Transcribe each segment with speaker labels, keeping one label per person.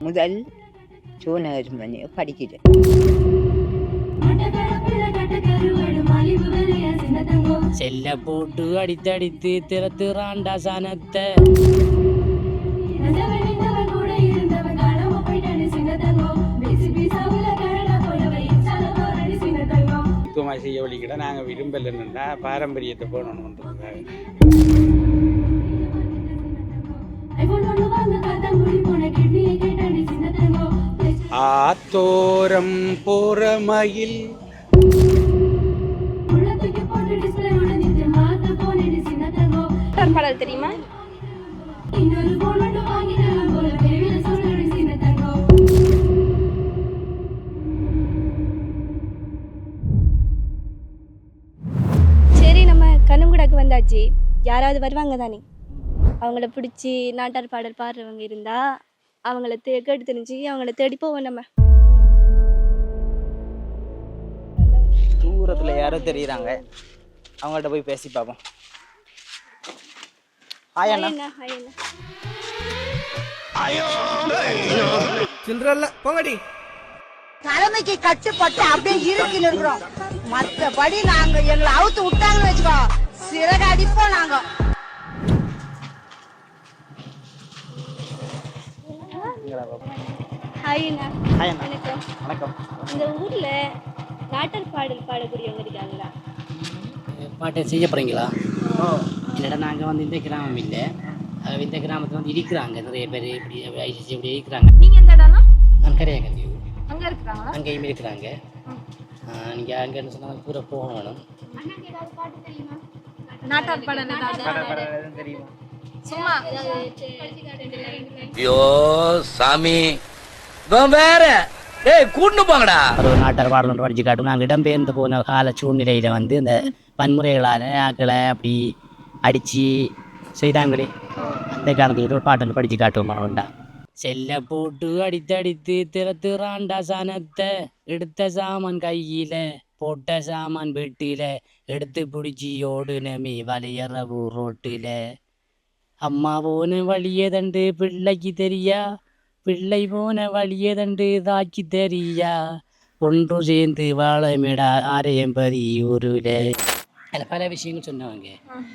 Speaker 1: முதல் சோனகர்மணி படிக்கிறேன்.
Speaker 2: செல்ல போட்டு அடித்தடித்து திறத்துறாண்டா சனத்தை.
Speaker 3: செய்ய வழிக்கிட நாங்கள் விரும்பலைன்னா பாரம்பரியத்தை போகணுன்றதுக்காக. ஆத்தோரம் போற மயில்
Speaker 4: பாடல் தெரியுமா? சரி, நம்ம கண்ணுங்குடாக்கு வந்தாச்சு. யாராவது வருவாங்க தானே? அவங்கள பிடிச்சி நாட்டார் பாடல் பாடுறவங்க இருந்தா அவங்கள கேட்டு தெரிஞ்சு அவங்கள தேடி போவோம். நம்ம
Speaker 5: தூரத்தில் யாரோ தெரியுறாங்க, அவங்கள்ட்ட போய் பேசி பார்ப்போம்.
Speaker 6: சில்றல்ல போங்கடி.
Speaker 7: தலைமைக்கு கட்டுப்பட்டு அப்படியே இறுக்கி நிற்கிறோம். மற்றபடி நாங்க எங்களை அவுத்து விட்டாங்கன்னு வச்சுக்கோ, சிறகு அடிப்போம் நாங்க.
Speaker 5: வணக்கம்.
Speaker 4: இந்த ஊர்ல நாட்டார் பாடல் பாடக்கூடியவங்க இருக்காங்களா?
Speaker 2: பாட்டை செய்ய போகிறீங்களா? இல்லைடா, நாங்கள் வந்து இந்த கிராமம் இல்லை, இந்த கிராமத்தில் வந்து இருக்கிறாங்க நிறைய பேர். இப்படி இப்படி இருக்கிறாங்க.
Speaker 4: நீங்கள் எந்த இடம்னா?
Speaker 2: நான் கரையாக்கத்தி.
Speaker 4: அங்கே இருக்கிறாங்களா?
Speaker 2: அங்கேயுமே இருக்கிறாங்க. நீங்கள் அங்கேன்னு சொன்னால் பூரா போகணும்.
Speaker 4: நாட்டார் பாடல்
Speaker 5: தெரியுமா?
Speaker 4: சும்மா
Speaker 6: ஐயோ சாமி, வேற கூட்டு போங்கடா.
Speaker 2: ஒரு நாட்டார் பாடல் ஒன்று படிச்சு காட்டும். நாங்கள் இடம்பெயர்ந்து போன கால சூழ்நிலையில் வந்து இந்த வன்முறைகளால் ஆக்களை அப்படி அடித்து செய்தாங்களே, அந்த காலத்தில் ஒரு பாட்டு படித்து காட்டுவோம்டா. செல்ல போட்டு அடித்தடித்து திறத்துறாண்டா சனத்தை. எடுத்த சாமான் கையில போட்ட சாமான் வீட்டில, எடுத்து பிடிச்சி ஓடுனமே வலையறவு ரோட்டில. அம்மா போன வழியே தண்டு பிள்ளைக்கு தெரியா, பிள்ளை போன வழியே தண்டு தாக்கி தெரியா. ஒன்று சேர்ந்து வாழமேடா ஆரையம்பதி ஊருல. அதில் பல விஷயங்கள் சொன்னவங்க.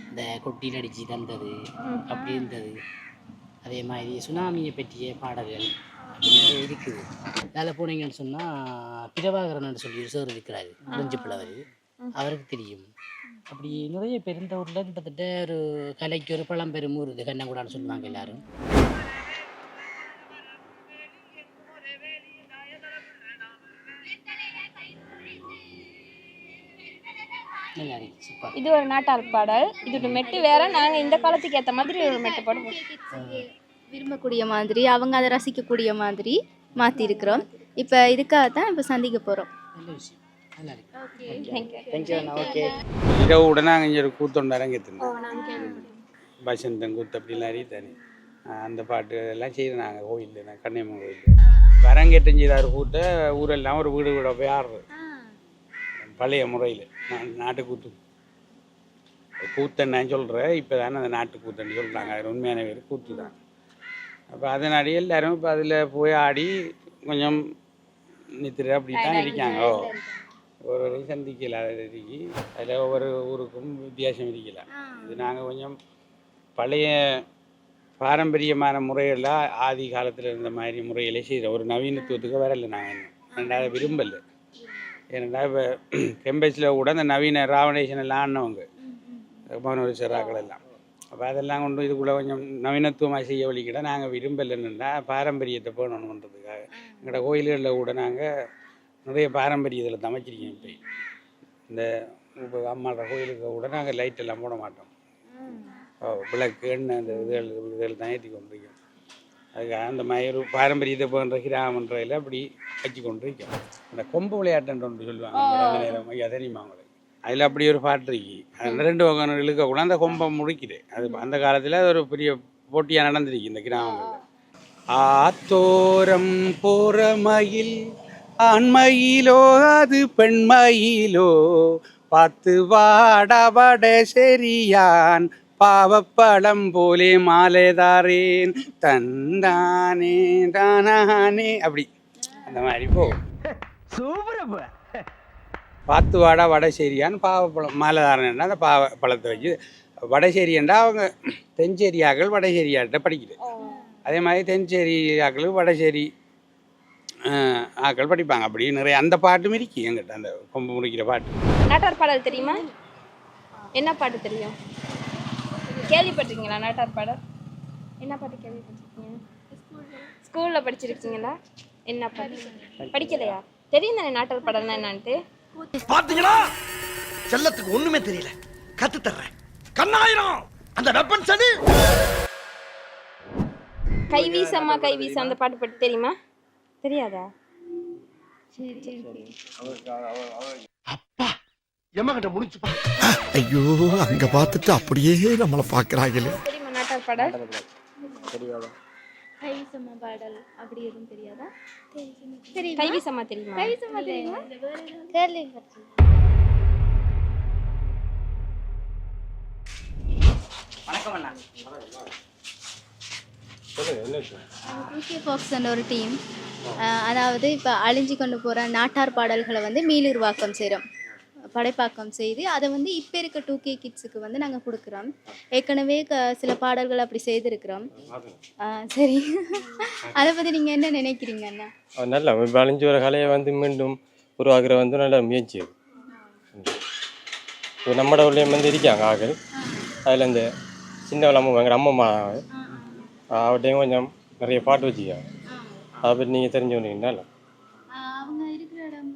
Speaker 2: இந்த கொட்டியில் அடித்து தந்தது அப்படி இருந்தது. அதே மாதிரி சுனாமியை பற்றிய பாடல்கள் அப்படின்னு இருக்குது. அதில் போனீங்கன்னு சொன்னால் பிரபாகரன் சொல்லி ஒரு சார் இருக்கிறாரு, முடிஞ்சு பிள்ளவர், அவருக்கு தெரியும். அப்படி நிறைய பேர் இந்த ஊரில் கிட்டத்தட்ட ஒரு கலைக்கு ஒரு பழம்பெரும் ஊர் இது கண்ணங்குடான்னு சொல்லுவாங்க எல்லாரும்.
Speaker 4: இது ஒரு நாட்டார் பாடல். இதோட மெட்டு வேற. நாங்கள் இந்த காலத்துக்கு ஏற்ற மாதிரி ஒரு மெட்டு பாடுவோம்.
Speaker 8: விரும்பக்கூடிய மாதிரி, அவங்க அதை ரசிக்கக்கூடிய மாதிரி மாற்றி இருக்கிறோம். இப்போ இதுக்காக தான் இப்போ சந்திக்க போகிறோம்.
Speaker 3: இரவு நாங்கள் இங்கே ஒரு கூத்தொண்டு அரங்கத்திருந்தோம். பசந்தன் கூத்து அப்படிலாம் அறித்தானே, அந்த பாட்டு எல்லாம் செய்கிறோம் நாங்கள் கோயிலில். நான் கன்னியம்மன் கோயிலில் அரங்கேற்றம் செய்தார் கூட்ட ஊரெல்லாம் ஒரு வீடு வீட போய் ஆடுறது பழைய முறையில். நாட்டு கூத்து கூத்தன்னு சொல்கிறேன். இப்போ தானே அந்த நாட்டு கூத்தன்னு சொல்கிறாங்க. அது உண்மையான பேர் கூத்து தான். அப்போ அதனாடி எல்லோரும் இப்போ அதில் போய் ஆடி கொஞ்சம் நித்திர அப்படி தான் இருக்காங்க. ஒரு சந்திக்கல இருக்கி அதில் ஒவ்வொரு ஊருக்கும் வித்தியாசம் இருக்கல. இது நாங்கள் கொஞ்சம் பழைய பாரம்பரியமான முறைகளில் ஆதி காலத்தில் இருந்த மாதிரி முறைகளே செய்கிறோம். ஒரு நவீனத்துவத்துக்கு வரலை. நாங்கள் இன்னும் ரெண்டாவது விரும்பலை. ஏன்னா இப்போ கெம்பஸில் கூட இந்த நவீன ராவணேஷன் எல்லாம் ஆடினவங்க மனோரி சிறாக்கள் எல்லாம். அப்போ அதெல்லாம் கொண்டு இதுக்குள்ளே கொஞ்சம் நவீனத்துவமாக செய்ய வழிக்கிட நாங்கள் விரும்பலைன்னா பாரம்பரியத்தை போகணுன்றதுக்காக. எங்களோட கோயில்களில் கூட நாங்கள் நிறைய பாரம்பரியத்தில் அமைச்சிருக்கோம். இப்போ இந்த இப்போ அம்மாவோட கோயிலுக்கு கூட நாங்கள் லைட்டெல்லாம் போட மாட்டோம். விளக்கு எண்ணெய் அந்த இதில் தான் ஏற்றி கொண்டிருக்கோம். அதுக்காக அந்த மாதிரி ஒரு பாரம்பரியத்தை போன்ற கிராமன்றையில் அப்படி வச்சு கொண்டிருக்கோம். இந்த கொம்பு விளையாட்டுன்ற ஒன்று சொல்லுவாங்க அந்த நேரம் தெரியுமா அவங்களுக்கு? அதில் அப்படி ஒரு பாட்டு இருக்கு. அந்த 2 வகை இழுக்கக்கூட அந்த கொம்பை முடிக்குது. அது அந்த காலத்தில் அது ஒரு பெரிய போட்டியாக நடந்திருக்கு இந்த கிராமங்களில். ஆத்தோரம் போற மயில் ஆண்மயிலோ அது பெண்மயிலோ, பார்த்து வாடா வடசேரியான் பாவப்பழம் போலே மாலைதாரேன் தந்தானே தானானே அப்படி அந்த மாதிரி போகும். பார்த்து வாடா வடசேரியான்னு பாவப்பழம் மாலைதாரன்னா அந்த பழத்தை வச்சு வடசேரியண்டா அவங்க தென்சேரியாக்கள் வடசேரியாட்ட படிக்குது. அதே மாதிரி தென்சேரியாக்களும் வடசேரி ஆக்கள் படிப்பாங்க. அப்படி நிறைய அந்த பாட்டும் இருக்கு எங்கிட்ட, அந்த கொம்பு முடிக்கிற பாட்டு.
Speaker 4: நாட்டார் பாடல் தெரியுமா? என்ன பாட்டு தெரியும்? கேள்விப்பட்டிருக்கீங்களா நாட்டார் பாடல்? என்ன பாட்டு கேள்விப்பட்டிருக்கீங்க? ஸ்கூலில் படிச்சிருக்கீங்களா? என்ன பாட்டு படிக்கலையா? தெரியும் தானே நாட்டார் பாடல்னா என்னன்ட்டு?
Speaker 6: பாத்தீங்களா, செல்லத்துக்கு ஒண்ணுமே தெரியல, கத்து தர்றேன். கண்ணாயிரம் அந்த வெப்பன் சனி.
Speaker 4: கைவீசம்மா கைவீச அந்த பாட்டு பற்றி தெரியுமா? தெரியாதா?
Speaker 6: அப்பா எம்மகிட்ட முடிச்சுப்பா.
Speaker 9: ஐயோ, அங்க பார்த்துட்டு அப்படியே நம்மளை பார்க்கறாங்களே.
Speaker 4: தெரியுமா நாட்டார் பாடல்?
Speaker 8: கைவிசம்மா பாடல் அப்படி எதுவும் தெரியாதா?
Speaker 4: கைவீசம்மா தெரியுமா?
Speaker 8: கைவிசம்மா தெரியுமா?
Speaker 5: வணக்கம் அண்ணா.
Speaker 8: டூகே ஃபாக்ஸ்ன்ற ஒரு டீம், அதாவது இப்போ அழிஞ்சு கொண்டு போகிற நாட்டார் பாடல்களை வந்து மீளுருவாக்கம் செய்கிறோம், படைப்பாக்கம் செய்து அதை வந்து இப்போ இருக்க 2K கிட்ஸுக்கு வந்து நாங்கள் கொடுக்குறோம். ஏற்கனவே சில பாடல்கள் அப்படி செய்திருக்கிறோம். சரி, அதை பற்றி நீங்கள் என்ன நினைக்கிறீங்க அண்ணா?
Speaker 10: நல்ல இப்போ அழிஞ்சு வர கலையை வந்து மீண்டும் உருவாக்குற வந்து நல்ல முயற்சி. இப்போ நம்மட ஊர்லேயும் வந்து இருக்காங்க ஆக்கள். அதில் இந்த சின்ன எங்கள் அம்மம்மா அவட்டையும் கொஞ்சம் நிறைய பாட்டு வச்சுக்காங்க. அதை பற்றி நீங்கள் தெரிஞ்சு வந்தீங்கன்னா
Speaker 8: அவங்க இருக்கிற இடம்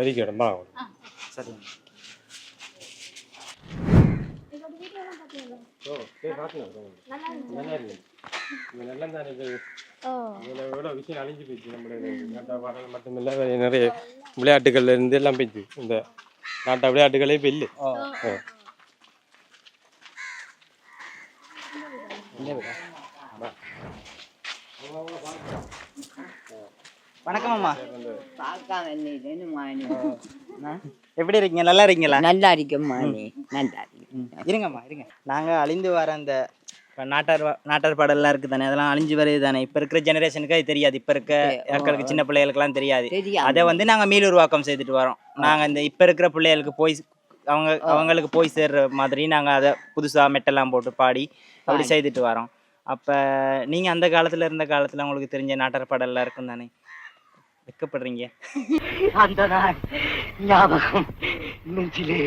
Speaker 10: இருக்கிற இடம் தான்.
Speaker 5: சரி.
Speaker 10: எவ்வளோ விஷயம் அழிஞ்சு போயிடுச்சு. நம்மளோட பாடல் மட்டுமில்லை, நிறைய விளையாட்டுகள்ல இருந்து எல்லாம் போயிடுச்சு. இந்த நாட்டை விளையாட்டுகளே இப்போ இல்லை.
Speaker 5: வணக்கம் அம்மா.
Speaker 1: பார்க்காம
Speaker 5: எப்படி இருக்கீங்க? நல்லா இருக்கீங்களா?
Speaker 1: நல்லா இருக்கும்மா, நீ நல்லா இருக்கு.
Speaker 5: இருங்கம்மா இருங்க. நாங்கள் அழிந்து வர அந்த நாட்டார் பாடல்லாம் இருக்குது தானே, அதெல்லாம் அழிஞ்சு வருது தானே. இப்போ இருக்கிற ஜெனரேஷனுக்கு அது தெரியாது, இப்போ இருக்க மக்களுக்கு சின்ன பிள்ளைகளுக்கெல்லாம் தெரியாது. அதை வந்து நாங்கள் மீளுருவாக்கம் செய்துட்டு வரோம். நாங்கள் இந்த இப்போ இருக்கிற பிள்ளைகளுக்கு போய் அவங்களுக்கு போய் சேர்ற மாதிரி நாங்கள் அதை புதுசாக மெட்டெல்லாம் போட்டு பாடி அப்படி செய்துட்டு வரோம். அப்போ நீங்கள் அந்த காலத்தில் இருந்த காலத்தில் உங்களுக்கு தெரிஞ்ச நாட்டார் பாடல்லாம் இருக்கும் தானே, வெக்கப்படுறீங்க?
Speaker 6: அந்த நாள் ஞாபகம் நெஞ்சிலே